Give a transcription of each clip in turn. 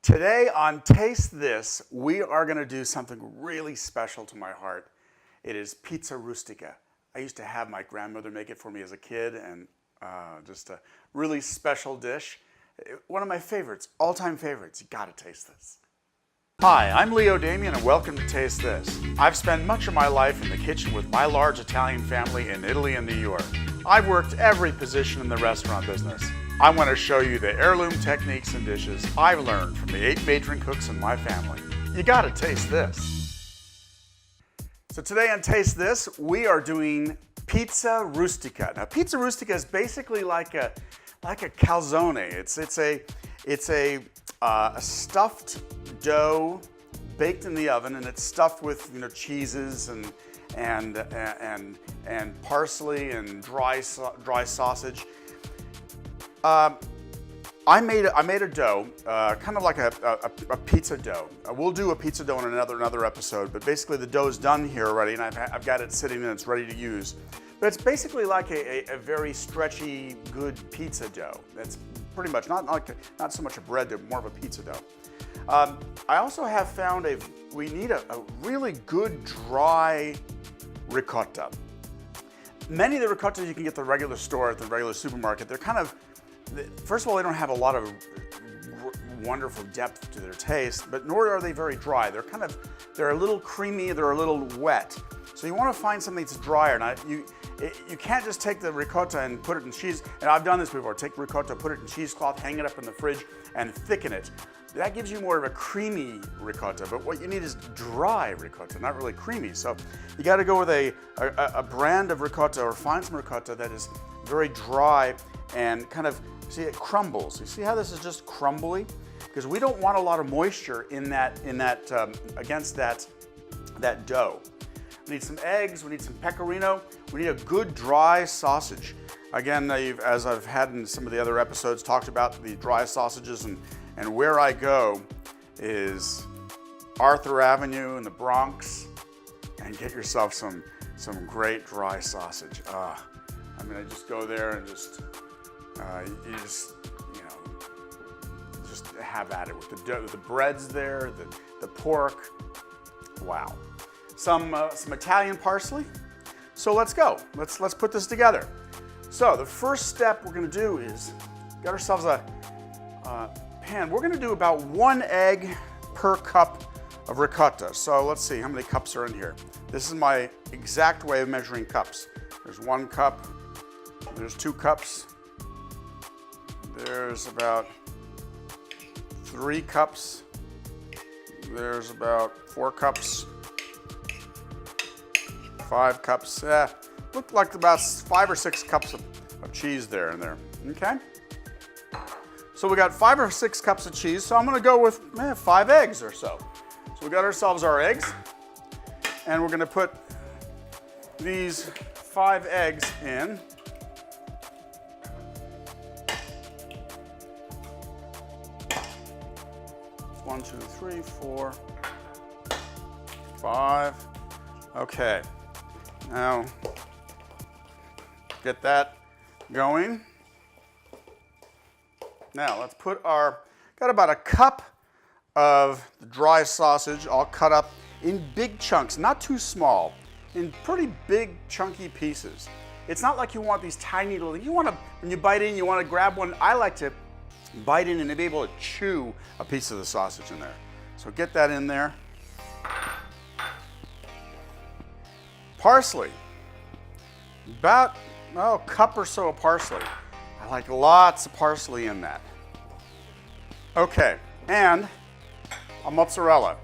Today on Taste This, we are going to do something really special to my heart. It is pizza rustica. I used to have my grandmother make it for me as a kid, and just a really special dish. One of my favorites, all-time favorites. You got to taste this. Hi, I'm Leo Damien, and welcome to Taste This. I've spent much of my life in the kitchen with my large Italian family in Italy and New York. I've worked every position in the restaurant business. I want to show you the heirloom techniques and dishes I've learned from the 8 matron cooks in my family. You gotta taste this. So today on Taste This, we are doing pizza rustica. Now, pizza rustica is basically like a calzone. It's a stuffed dough baked in the oven, and it's stuffed with cheeses and parsley and dry sausage. I made a dough, kind of like a pizza dough. We'll do a pizza dough in another episode, but basically the dough's done here already, and I've got it sitting and it's ready to use. But it's basically like a very stretchy, good pizza dough. That's pretty much not so much a bread dough, more of a pizza dough. I also have found we need a really good dry ricotta. Many of the ricottas you can get at the regular store, at the regular supermarket, they're kind of, first of all, they don't have a lot of wonderful depth to their taste, but nor are they very dry. They're a little creamy, they're a little wet. So you want to find something that's drier. Now, you can't just take the ricotta and put it in cheese, and I've done this before. Take ricotta, put it in cheesecloth, hang it up in the fridge, and thicken it. That gives you more of a creamy ricotta, but what you need is dry ricotta, not really creamy. So you got to go with a brand of ricotta, or find some ricotta that is very dry and kind of, see, it crumbles. You see how this is just crumbly? Because we don't want a lot of moisture against that dough. We need some eggs, we need some pecorino, we need a good dry sausage. Again, as I've had in some of the other episodes, talked about the dry sausages, and where I go is Arthur Avenue in the Bronx, and get yourself some great dry sausage. I just go there and just have at it with the dough, the breads there, the pork. Wow. Some Italian parsley. So let's go. Let's put this together. So the first step we're going to do is get ourselves a pan. We're going to do about 1 egg per cup of ricotta. So let's see how many cups are in here. This is my exact way of measuring cups. There's 1 cup. There's 2 cups. There's about 3 cups. There's about 4 cups. 5 cups. Looked like about 5 or 6 cups of cheese there and there. Okay? So we got 5 or 6 cups of cheese, so I'm going to go with 5 eggs or so. So we got ourselves our eggs, and we're going to put these 5 eggs in. One, 2, 3, 4, 5. Okay. Now, get that going. Now, let's put got about a cup of the dry sausage, all cut up in big chunks, not too small, in pretty big, chunky pieces. It's not like you want these tiny little, when you bite in, you want to grab one. I like to bite in and be able to chew a piece of the sausage in there. So get that in there. Parsley, about a cup or so of parsley. I like lots of parsley in that. Okay, and a mozzarella.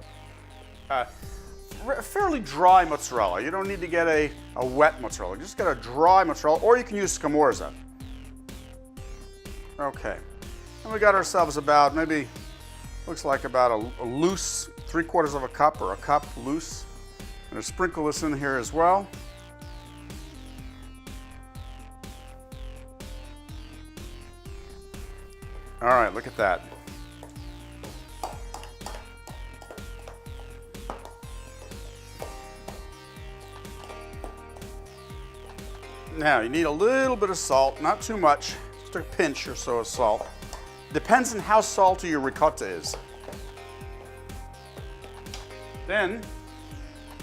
Fairly dry mozzarella. You don't need to get a wet mozzarella. Just get a dry mozzarella, or you can use scamorza. Okay, and we got ourselves about looks like about a loose 3/4 of a cup, or a cup loose. I'm going to sprinkle this in here as well. All right, look at that. Now, you need a little bit of salt, not too much, just a pinch or so of salt. Depends on how salty your ricotta is. Then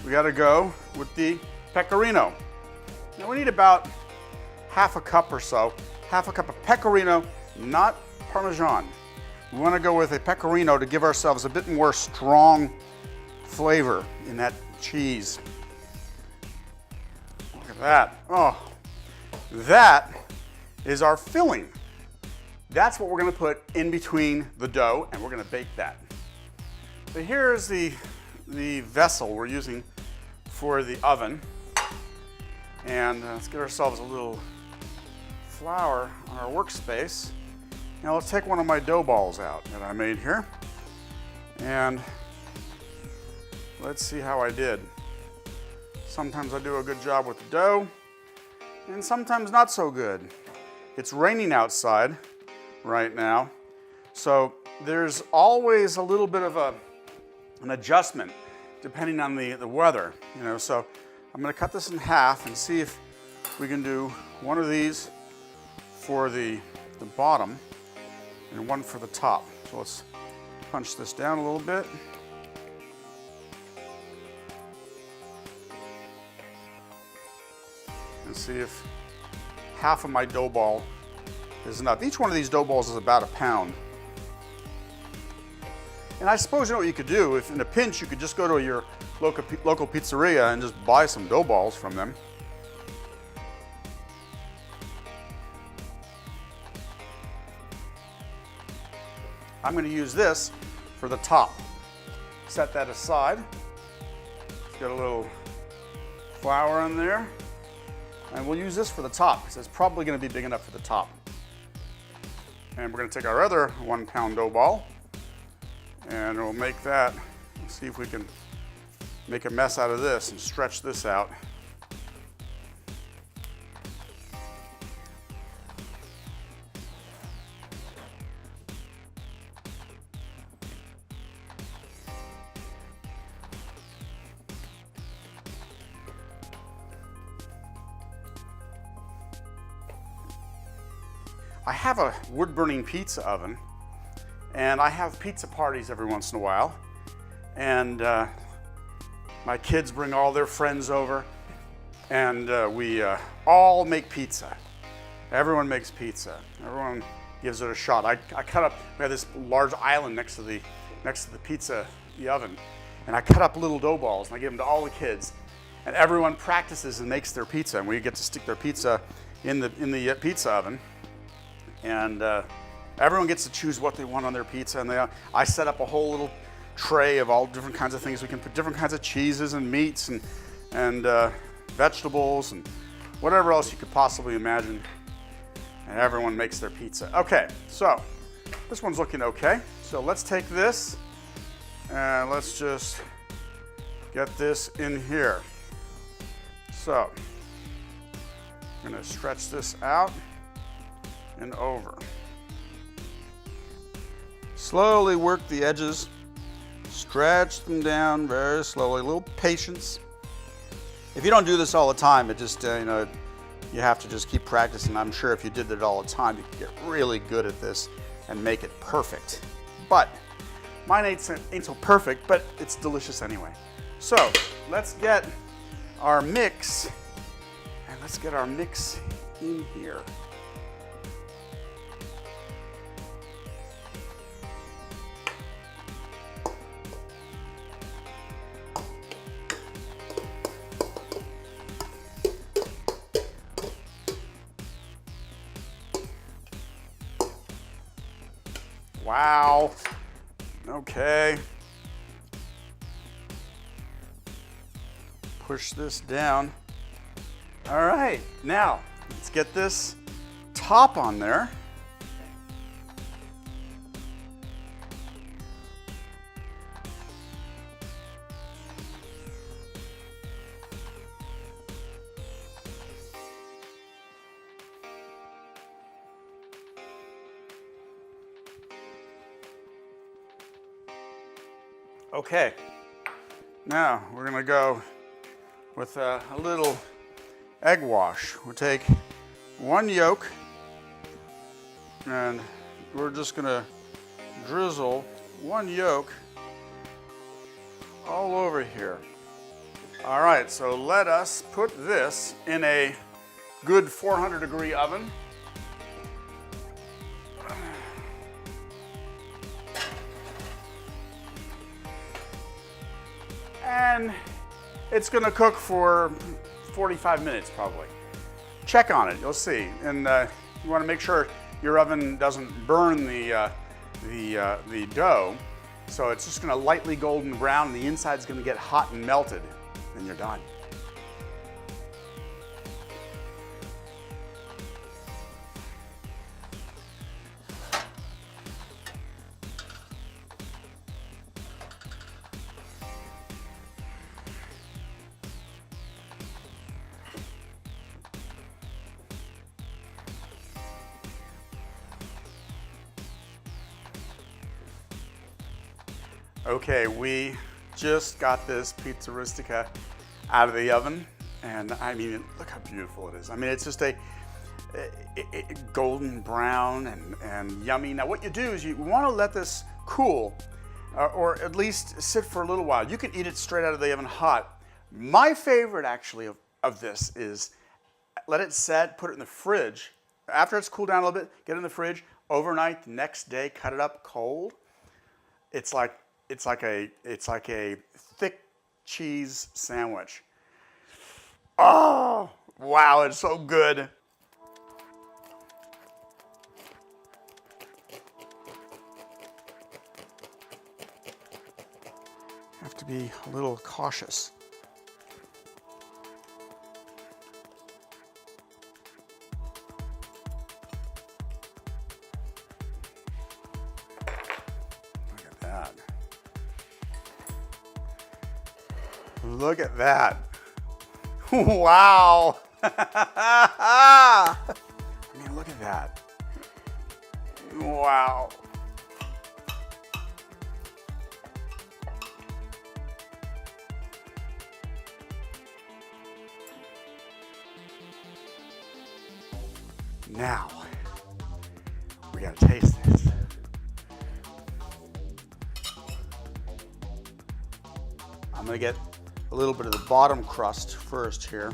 we got to go with the pecorino. Now we need about half a cup or so, half a cup of pecorino, not Parmesan. We want to go with a pecorino to give ourselves a bit more strong flavor in that cheese. Look at that. Oh, that is our filling. That's what we're going to put in between the dough, and we're going to bake that. So here's the vessel we're using for the oven. And let's get ourselves a little flour on our workspace. Now let's take one of my dough balls out that I made here. And let's see how I did. Sometimes I do a good job with the dough, and sometimes not so good. It's raining outside right now, so there's always a little bit of an adjustment depending on the weather, you know. So I'm going to cut this in half and see if we can do one of these for the bottom and one for the top. So let's punch this down a little bit. And see if half of my dough ball is enough. Each one of these dough balls is about 1 pound. And I suppose you know what you could do, if in a pinch you could just go to your local pizzeria and just buy some dough balls from them. I'm going to use this for the top. Set that aside. Get a little flour in there. And we'll use this for the top, because it's probably going to be big enough for the top. And we're going to take our other 1 pound dough ball, and we'll make that, see if we can make a mess out of this and stretch this out. I have a wood-burning pizza oven, and I have pizza parties every once in a while, and my kids bring all their friends over, and we all make pizza. Everyone makes pizza. Everyone gives it a shot. I cut up, we have this large island next to the pizza, the oven, and I cut up little dough balls, and I give them to all the kids, and everyone practices and makes their pizza, and we get to stick their pizza in the pizza oven. And everyone gets to choose what they want on their pizza, and I set up a whole little tray of all different kinds of things. We can put different kinds of cheeses and meats and vegetables and whatever else you could possibly imagine, and everyone makes their pizza. Okay, so this one's looking okay. So let's take this and let's just get this in here. So I'm going to stretch this out and over. Slowly work the edges, stretch them down very slowly, a little patience. If you don't do this all the time, it just, you know, you have to just keep practicing. I'm sure if you did it all the time, you could get really good at this and make it perfect. But mine ain't so perfect, but it's delicious anyway. So let's get our mix, and let's get our mix in here. Wow. Okay. Push this down. All right, now let's get this top on there. Okay, now we're gonna go with a little egg wash. We'll take 1 yolk, and we're just gonna drizzle 1 yolk all over here. All right, so let us put this in a good 400-degree oven. And it's going to cook for 45 minutes probably. Check on it, you'll see. And you want to make sure your oven doesn't burn the dough. So it's just going to lightly golden brown, and the inside's going to get hot and melted, and you're done. Okay, we just got this Pizza Rustica out of the oven, and I mean, look how beautiful it is. I mean, it's just a golden brown and yummy. Now, what you do is you want to let this cool, or at least sit for a little while. You can eat it straight out of the oven hot. My favorite, actually, of this is let it set, put it in the fridge. After it's cooled down a little bit, get it in the fridge overnight. The next day, cut it up cold. It's like a thick cheese sandwich. Oh, wow, it's so good. Have to be a little cautious. Look at that. Look at that. Wow. I mean, look at that. Wow. Now, we gotta taste this. I'm gonna get a little bit of the bottom crust first here.